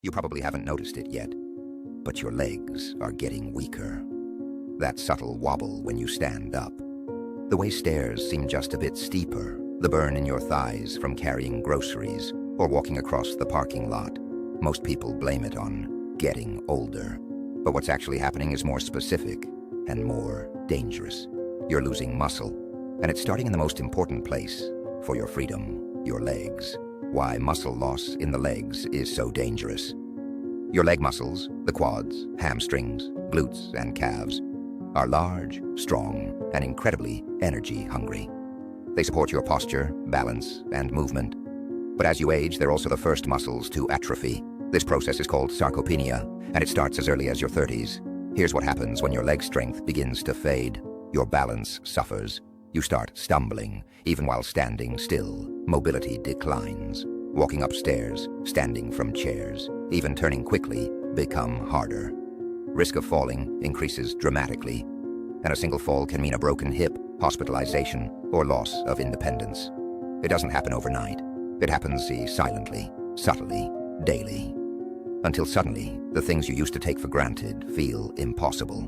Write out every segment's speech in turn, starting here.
You probably haven't noticed it yet, but your legs are getting weaker. That subtle wobble when you stand up. The way stairs seem just a bit steeper. The burn in your thighs from carrying groceries or walking across the parking lot. Most people blame it on getting older. But what's actually happening is more specific and more dangerous. You're losing muscle, and it's starting in the most important place for your freedom, your legs. Why muscle loss in the legs is so dangerous. Your leg muscles, the quads, hamstrings, glutes, and calves, are large, strong, and incredibly energy-hungry. They support your posture, balance, and movement. But as you age, they're also the first muscles to atrophy. This process is called sarcopenia, and it starts as early as your 30s. Here's what happens when your leg strength begins to fade. Your balance suffers. You start stumbling, even while standing still. Mobility declines. Walking upstairs, standing from chairs, even turning quickly, become harder. Risk of falling increases dramatically, and a single fall can mean a broken hip, hospitalization, or loss of independence. It doesn't happen overnight. It happens silently, subtly, daily. Until suddenly, the things you used to take for granted feel impossible.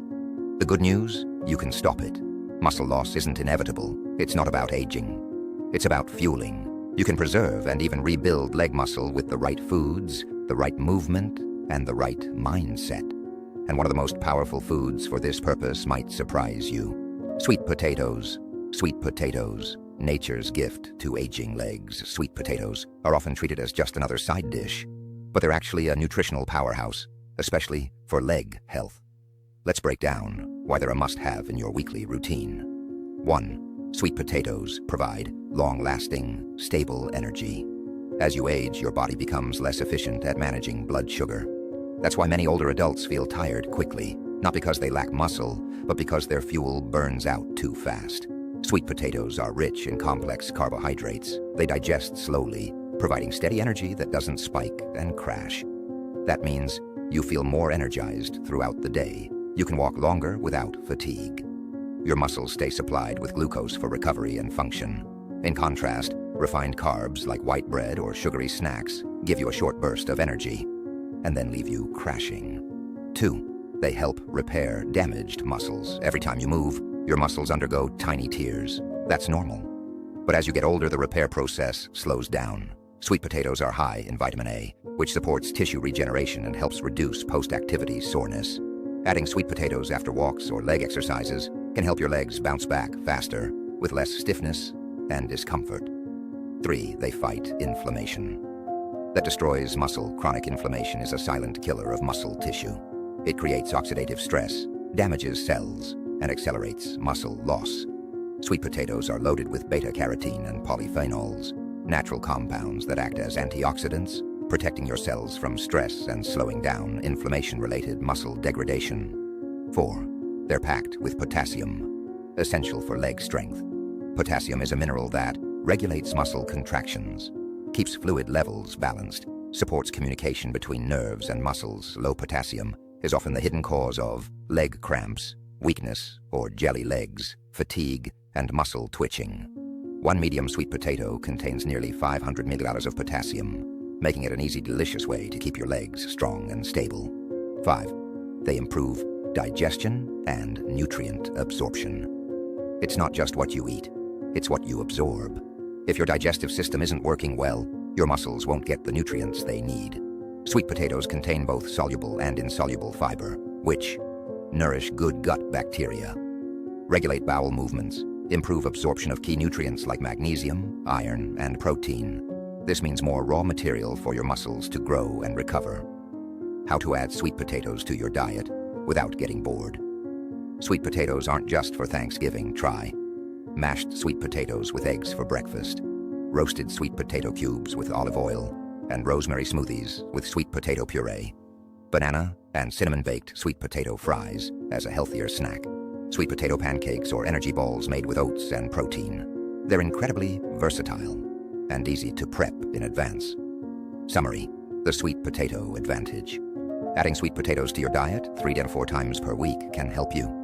The good news? You can stop it. Muscle loss isn't inevitable. It's not about aging. It's about fueling. You can preserve and even rebuild leg muscle with the right foods, the right movement, and the right mindset. And one of the most powerful foods for this purpose might surprise you. Sweet potatoes. Sweet potatoes, nature's gift to aging legs. Sweet potatoes are often treated as just another side dish, but they're actually a nutritional powerhouse, especially for leg health. Let's break down why they're a must-have in your weekly routine. 1. Sweet potatoes provide long-lasting, stable energy. As you age, your body becomes less efficient at managing blood sugar. That's why many older adults feel tired quickly, not because they lack muscle, but because their fuel burns out too fast. Sweet potatoes are rich in complex carbohydrates. They digest slowly, providing steady energy that doesn't spike and crash. That means you feel more energized throughout the day. You can walk longer without fatigue. Your muscles stay supplied with glucose for recovery and function. In contrast, refined carbs like white bread or sugary snacks give you a short burst of energy and then leave you crashing. 2. They help repair damaged muscles. Every time you move, your muscles undergo tiny tears. That's normal. But as you get older, the repair process slows down. Sweet potatoes are high in vitamin A, which supports tissue regeneration and helps reduce post-activity soreness. Adding sweet potatoes after walks or leg exercises can help your legs bounce back faster, with less stiffness and discomfort. 3. They fight inflammation. That destroys muscle. Chronic inflammation is a silent killer of muscle tissue. It creates oxidative stress, damages cells, and accelerates muscle loss. Sweet potatoes are loaded with beta-carotene and polyphenols, natural compounds that act as antioxidants, protecting your cells from stress and slowing down inflammation-related muscle degradation. 4. They're packed with potassium, essential for leg strength. Potassium is a mineral that regulates muscle contractions, keeps fluid levels balanced, supports communication between nerves and muscles. Low potassium is often the hidden cause of leg cramps, weakness or jelly legs, fatigue, and muscle twitching. One medium sweet potato contains nearly 500 milliliters of potassium, making it an easy, delicious way to keep your legs strong and stable. 5. They improve digestion and nutrient absorption. It's not just what you eat, it's what you absorb. If your digestive system isn't working well, your muscles won't get the nutrients they need. Sweet potatoes contain both soluble and insoluble fiber, which nourish good gut bacteria, regulate bowel movements, improve absorption of key nutrients like magnesium, iron, and protein. This means more raw material for your muscles to grow and recover. How to add sweet potatoes to your diet without getting bored. Sweet potatoes aren't just for Thanksgiving. Try mashed sweet potatoes with eggs for breakfast, roasted sweet potato cubes with olive oil, and rosemary smoothies with sweet potato puree, banana and cinnamon-baked sweet potato fries as a healthier snack, sweet potato pancakes or energy balls made with oats and protein. They're incredibly versatile and easy to prep in advance. Summary: the sweet potato advantage. Adding sweet potatoes to your diet 3 to 4 times per week can help you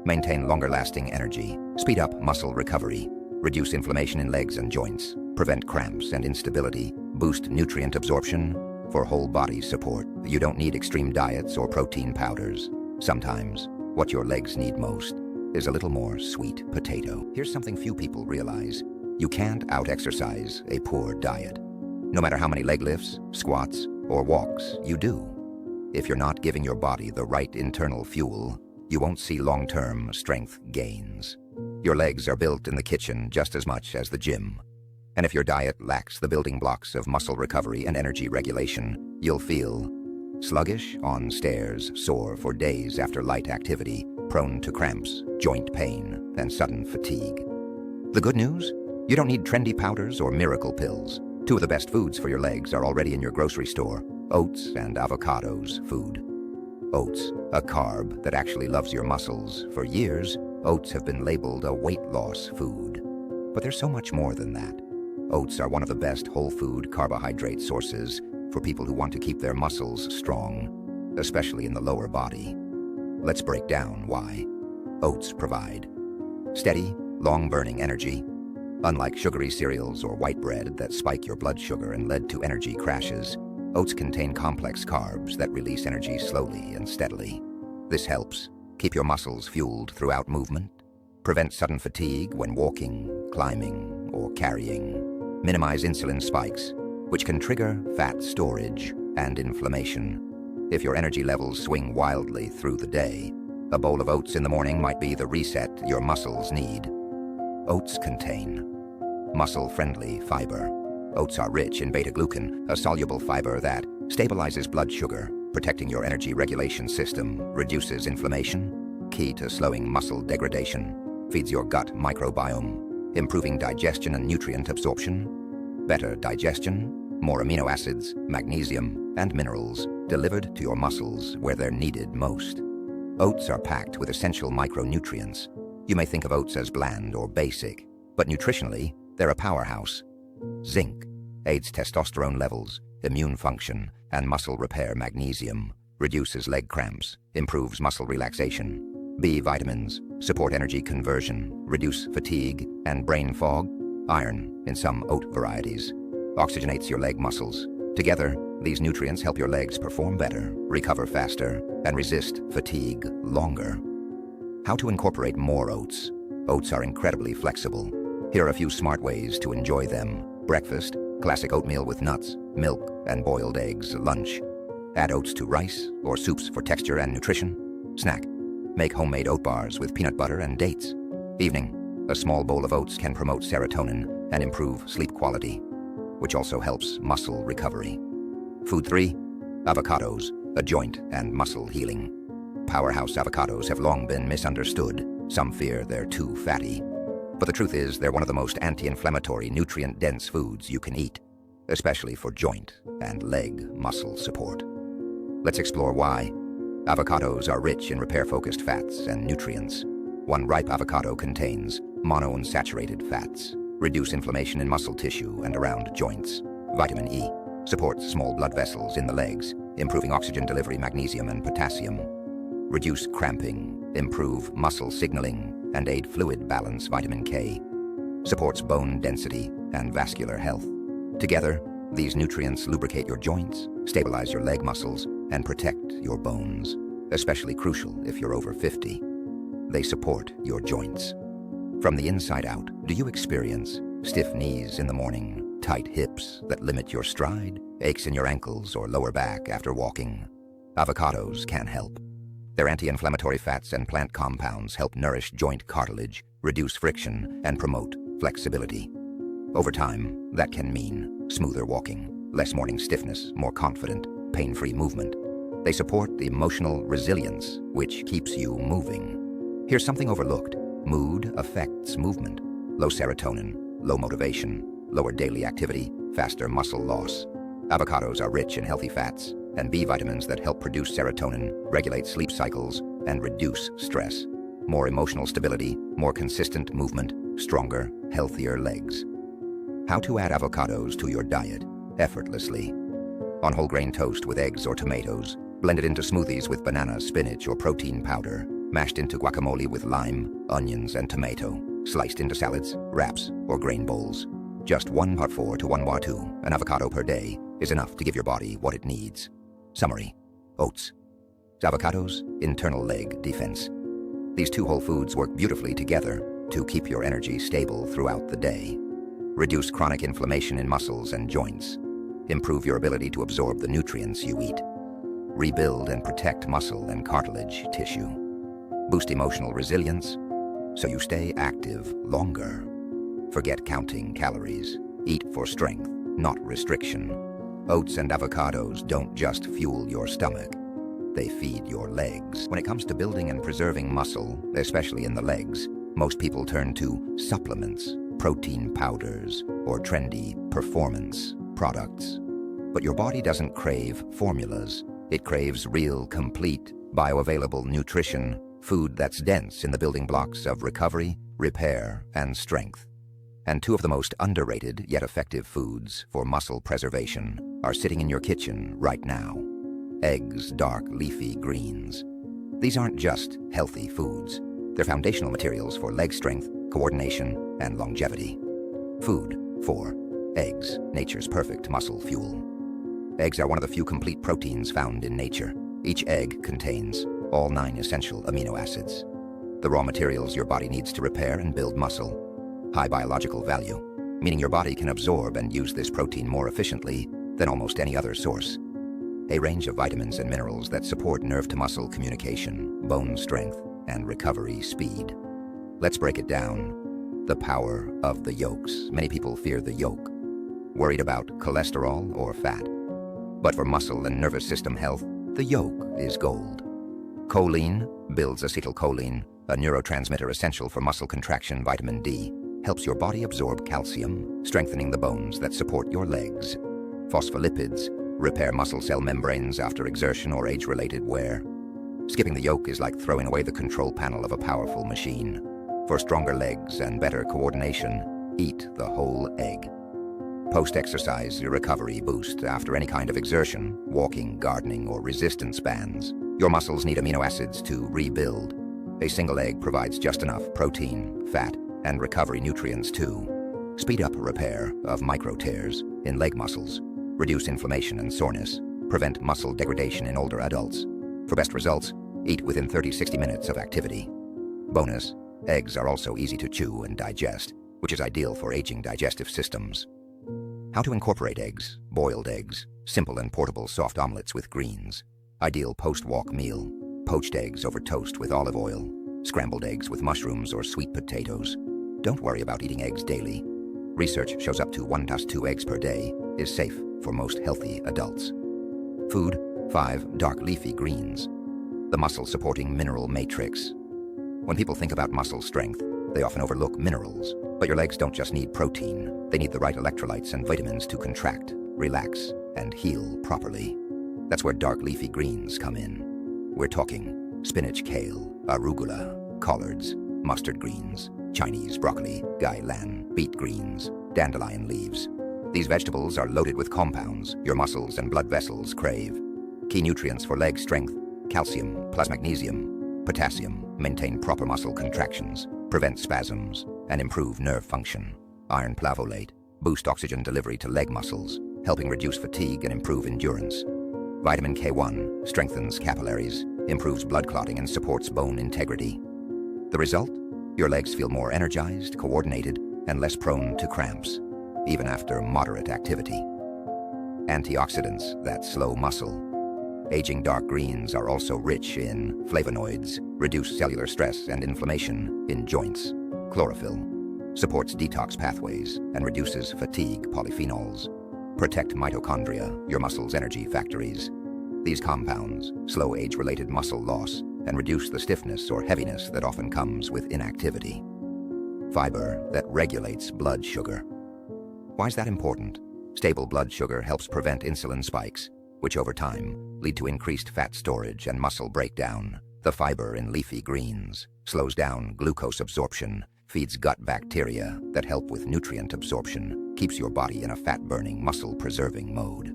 maintain longer-lasting energy, speed up muscle recovery, reduce inflammation in legs and joints, prevent cramps and instability, boost nutrient absorption, For whole body support, you don't need extreme diets or protein powders. Sometimes, what your legs need most is a little more sweet potato. Here's something few people realize. You can't out-exercise a poor diet. No matter how many leg lifts, squats, or walks you do. If you're not giving your body the right internal fuel, you won't see long-term strength gains. Your legs are built in the kitchen just as much as the gym. And if your diet lacks the building blocks of muscle recovery and energy regulation, you'll feel sluggish on stairs, sore for days after light activity, prone to cramps, joint pain, and sudden fatigue. The good news? You don't need trendy powders or miracle pills. Two of the best foods for your legs are already in your grocery store: oats and avocados food. Oats, a carb that actually loves your muscles. For years, oats have been labeled a weight loss food. But there's so much more than that. Oats are one of the best whole food carbohydrate sources for people who want to keep their muscles strong, especially in the lower body. Let's break down why. Oats provide steady, long-burning energy. Unlike sugary cereals or white bread that spike your blood sugar and lead to energy crashes, oats contain complex carbs that release energy slowly and steadily. This helps keep your muscles fueled throughout movement, prevent sudden fatigue when walking, climbing, or carrying, minimize insulin spikes, which can trigger fat storage and inflammation. If your energy levels swing wildly through the day, a bowl of oats in the morning might be the reset your muscles need. Oats contain muscle-friendly fiber. Oats are rich in beta-glucan, a soluble fiber that stabilizes blood sugar, protecting your energy regulation system, reduces inflammation, key to slowing muscle degradation, feeds your gut microbiome, improving digestion and nutrient absorption, better digestion, more amino acids, magnesium, and minerals delivered to your muscles where they're needed most. Oats are packed with essential micronutrients. You may think of oats as bland or basic, but nutritionally, they're a powerhouse. Zinc aids testosterone levels, immune function, and muscle repair. Magnesium reduces leg cramps, improves muscle relaxation. B vitamins support energy conversion, reduce fatigue and brain fog. Iron, in some oat varieties, oxygenates your leg muscles. Together, these nutrients help your legs perform better, recover faster, and resist fatigue longer. How to incorporate more oats? Oats are incredibly flexible. Here are a few smart ways to enjoy them. Breakfast, classic oatmeal with nuts, milk, and boiled eggs. Lunch, add oats to rice or soups for texture and nutrition. Snack, make homemade oat bars with peanut butter and dates. Evening, a small bowl of oats can promote serotonin and improve sleep quality, which also helps muscle recovery. Food 3, avocados, a joint and muscle healing. Powerhouse avocados have long been misunderstood. Some fear they're too fatty. But the truth is, they're one of the most anti-inflammatory, nutrient-dense foods you can eat, especially for joint and leg muscle support. Let's explore why. Avocados are rich in repair-focused fats and nutrients. One ripe avocado contains monounsaturated fats, reduce inflammation in muscle tissue and around joints. Vitamin E supports small blood vessels in the legs, improving oxygen delivery. Magnesium and potassium reduce cramping, improve muscle signaling, and aid fluid balance. Vitamin K supports bone density and vascular health. Together, these nutrients lubricate your joints, stabilize your leg muscles, and protect your bones, especially crucial if you're over 50. They support your joints. From the inside out, do you experience stiff knees in the morning, tight hips that limit your stride, aches in your ankles or lower back after walking? Avocados can help. Their anti-inflammatory fats and plant compounds help nourish joint cartilage, reduce friction, and promote flexibility. Over time, that can mean smoother walking, less morning stiffness, more confident, pain-free movement. They support the emotional resilience, which keeps you moving. Here's something overlooked. Mood affects movement. Low serotonin, low motivation, lower daily activity, faster muscle loss. Avocados are rich in healthy fats and B vitamins that help produce serotonin, regulate sleep cycles, and reduce stress. More emotional stability, more consistent movement, stronger, healthier legs. How to add avocados to your diet effortlessly. On whole grain toast with eggs or tomatoes, blended into smoothies with banana, spinach, or protein powder, mashed into guacamole with lime, onions, and tomato, sliced into salads, wraps, or grain bowls. Just 1/4 to 1/2 an avocado per day is enough to give your body what it needs. Summary: oats. Avocados, internal leg defense. These two whole foods work beautifully together to keep your energy stable throughout the day. Reduce chronic inflammation in muscles and joints. Improve your ability to absorb the nutrients you eat. Rebuild and protect muscle and cartilage tissue. Boost emotional resilience so you stay active longer. Forget counting calories. Eat for strength, not restriction. Oats and avocados don't just fuel your stomach. They feed your legs. When it comes to building and preserving muscle, especially in the legs, most people turn to supplements, protein powders, or trendy performance products. But your body doesn't crave formulas. It craves real, complete, bioavailable nutrition, food that's dense in the building blocks of recovery, repair, and strength. And two of the most underrated yet effective foods for muscle preservation are sitting in your kitchen right now. Eggs, dark leafy greens. These aren't just healthy foods. They're foundational materials for leg strength, coordination, and longevity. Food. 4. Eggs, nature's perfect muscle fuel. Eggs are one of the few complete proteins found in nature. Each egg contains all 9 essential amino acids, the raw materials your body needs to repair and build muscle. High biological value, meaning your body can absorb and use this protein more efficiently than almost any other source. A range of vitamins and minerals that support nerve-to-muscle communication, bone strength, and recovery speed. Let's break it down. The power of the yolks. Many people fear the yolk, worried about cholesterol or fat. But for muscle and nervous system health, the yolk is gold. Choline builds acetylcholine, a neurotransmitter essential for muscle contraction. Vitamin D helps your body absorb calcium, strengthening the bones that support your legs. Phospholipids repair muscle cell membranes after exertion or age-related wear. Skipping the yolk is like throwing away the control panel of a powerful machine. For stronger legs and better coordination, eat the whole egg. Post-exercise recovery boost. After any kind of exertion, walking, gardening, or resistance bands, your muscles need amino acids to rebuild. A single egg provides just enough protein, fat, and recovery nutrients to speed up repair of micro tears in leg muscles, reduce inflammation and soreness, prevent muscle degradation in older adults. For best results, eat within 30-60 minutes of activity. Bonus, eggs are also easy to chew and digest, which is ideal for aging digestive systems. How to incorporate eggs: boiled eggs, simple and portable soft omelets with greens. Ideal post-walk meal: poached eggs over toast with olive oil, scrambled eggs with mushrooms or sweet potatoes. Don't worry about eating eggs daily. Research shows up to 1-2 eggs per day is safe for most healthy adults. Food. 5. Dark leafy greens. The muscle-supporting mineral matrix. When people think about muscle strength, they often overlook minerals. But your legs don't just need protein. They need the right electrolytes and vitamins to contract, relax, and heal properly. That's where dark leafy greens come in. We're talking spinach, kale, arugula, collards, mustard greens, Chinese broccoli, gai lan, beet greens, dandelion leaves. These vegetables are loaded with compounds your muscles and blood vessels crave. Key nutrients for leg strength: calcium plus magnesium, potassium, maintain proper muscle contractions, prevent spasms, and improve nerve function. Iron flavolate, boost oxygen delivery to leg muscles, helping reduce fatigue and improve endurance. Vitamin K1 strengthens capillaries, improves blood clotting, and supports bone integrity. The result? Your legs feel more energized, coordinated, and less prone to cramps, even after moderate activity. Antioxidants that slow muscle. Aging dark greens are also rich in flavonoids, reduce cellular stress and inflammation in joints. Chlorophyll supports detox pathways and reduces fatigue. Polyphenols protect mitochondria, your muscle's energy factories. These compounds slow age-related muscle loss and reduce the stiffness or heaviness that often comes with inactivity. Fiber that regulates blood sugar. Why is that important? Stable blood sugar helps prevent insulin spikes, which over time lead to increased fat storage and muscle breakdown. The fiber in leafy greens slows down glucose absorption, feeds gut bacteria that help with nutrient absorption, keeps your body in a fat-burning, muscle-preserving mode.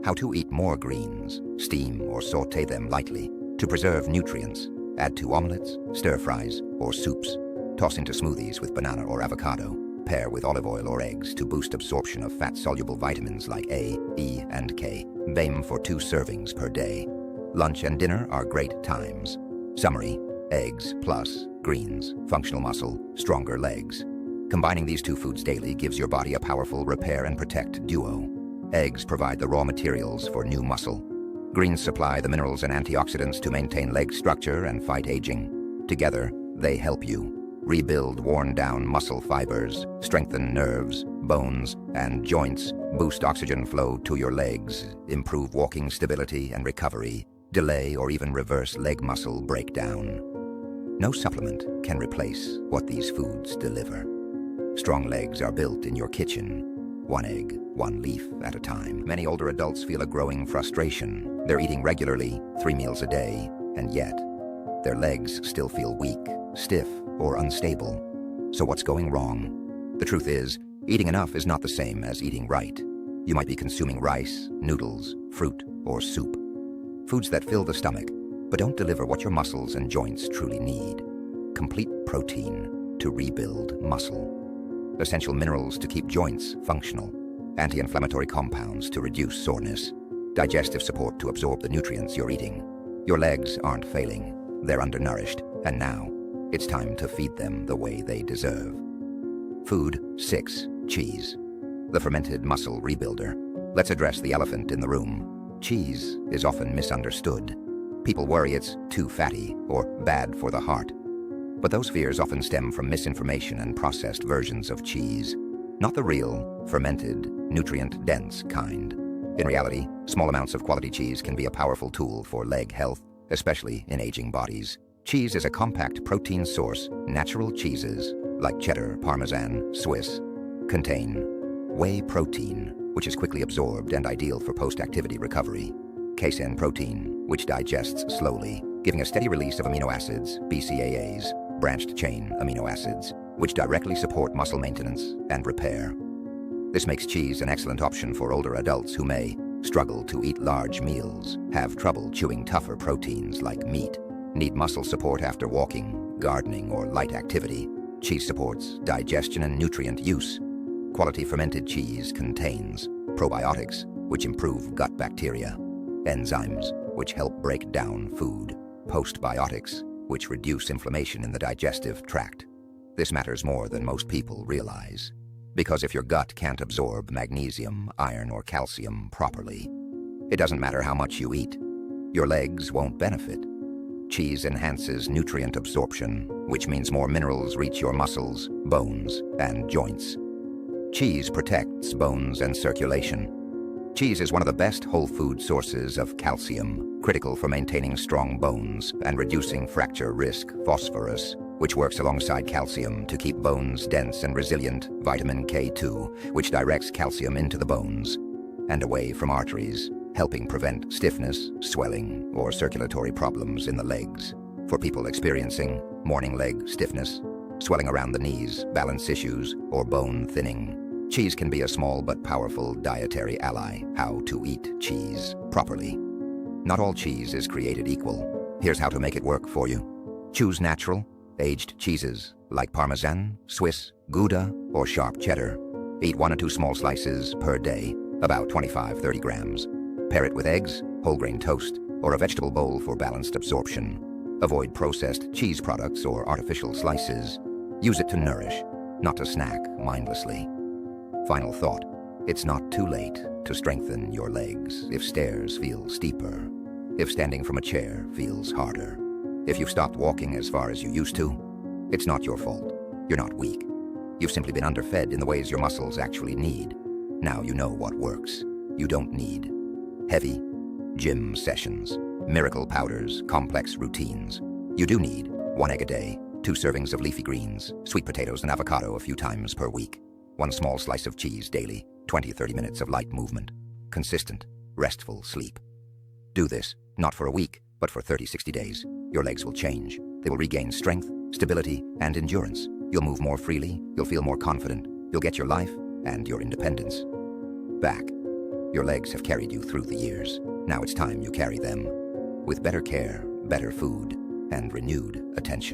How to eat more greens: steam or saute them lightly to preserve nutrients. Add to omelets, stir-fries, or soups. Toss into smoothies with banana or avocado. Pair with olive oil or eggs to boost absorption of fat-soluble vitamins like A, E, and K. Aim for 2 servings per day. Lunch and dinner are great times. Summary: eggs plus greens, functional muscle, stronger legs. Combining these 2 foods daily gives your body a powerful repair and protect duo. Eggs provide the raw materials for new muscle. Greens supply the minerals and antioxidants to maintain leg structure and fight aging. Together, they help you rebuild worn-down muscle fibers, strengthen nerves, bones, and joints, boost oxygen flow to your legs, improve walking stability and recovery, delay or even reverse leg muscle breakdown. No supplement can replace what these foods deliver. Strong legs are built in your kitchen, 1 egg, 1 leaf at a time. Many older adults feel a growing frustration. They're eating regularly, 3 meals a day, and yet their legs still feel weak, stiff, or unstable. So what's going wrong? The truth is, eating enough is not the same as eating right. You might be consuming rice, noodles, fruit, or soup. Foods that fill the stomach, but don't deliver what your muscles and joints truly need. Complete protein to rebuild muscle. Essential minerals to keep joints functional. Anti-inflammatory compounds to reduce soreness. Digestive support to absorb the nutrients you're eating. Your legs aren't failing. They're undernourished, and now it's time to feed them the way they deserve. Food 6. Cheese. The fermented muscle rebuilder. Let's address the elephant in the room. Cheese is often misunderstood. People worry it's too fatty or bad for the heart. But those fears often stem from misinformation and processed versions of cheese, not the real, fermented, nutrient-dense kind. In reality, small amounts of quality cheese can be a powerful tool for leg health, especially in aging bodies. Cheese is a compact protein source. Natural cheeses, like cheddar, Parmesan, Swiss, contain whey protein, which is quickly absorbed and ideal for post-activity recovery. Casein protein, which digests slowly, giving a steady release of amino acids, BCAAs, branched-chain amino acids, which directly support muscle maintenance and repair. This makes cheese an excellent option for older adults who may struggle to eat large meals, have trouble chewing tougher proteins like meat, need muscle support after walking, gardening, or light activity. Cheese supports digestion and nutrient use. Quality fermented cheese contains probiotics, which improve gut bacteria, enzymes, which help break down food, postbiotics, which reduce inflammation in the digestive tract. This matters more than most people realize, because if your gut can't absorb magnesium, iron, or calcium properly, it doesn't matter how much you eat. Your legs won't benefit. Cheese enhances nutrient absorption, which means more minerals reach your muscles, bones, and joints. Cheese protects bones and circulation. Cheese is one of the best whole food sources of calcium, critical for maintaining strong bones and reducing fracture risk. Phosphorus, which works alongside calcium to keep bones dense and resilient. Vitamin K2, which directs calcium into the bones and away from arteries, helping prevent stiffness, swelling, or circulatory problems in the legs. For people experiencing morning leg stiffness, swelling around the knees, balance issues, or bone thinning, cheese can be a small but powerful dietary ally. How to eat cheese properly. Not all cheese is created equal. Here's how to make it work for you. Choose natural, aged cheeses like Parmesan, Swiss, Gouda, or sharp cheddar. Eat 1 or 2 small slices per day, about 25-30 grams. Pair it with eggs, whole grain toast, or a vegetable bowl for balanced absorption. Avoid processed cheese products or artificial slices. Use it to nourish, not to snack mindlessly. Final thought, it's not too late to strengthen your legs if stairs feel steeper, if standing from a chair feels harder. If you've stopped walking as far as you used to, it's not your fault. You're not weak. You've simply been underfed in the ways your muscles actually need. Now you know what works. You don't need heavy gym sessions, miracle powders, complex routines. You do need 1 egg a day, 2 servings of leafy greens, sweet potatoes and avocado a few times per week, 1 small slice of cheese daily, 20-30 minutes of light movement, consistent, restful sleep. Do this, not for a week, but for 30-60 days. Your legs will change. They will regain strength, stability, and endurance. You'll move more freely, you'll feel more confident, you'll get your life and your independence back. Your legs have carried you through the years. Now it's time you carry them with better care, better food, and renewed attention.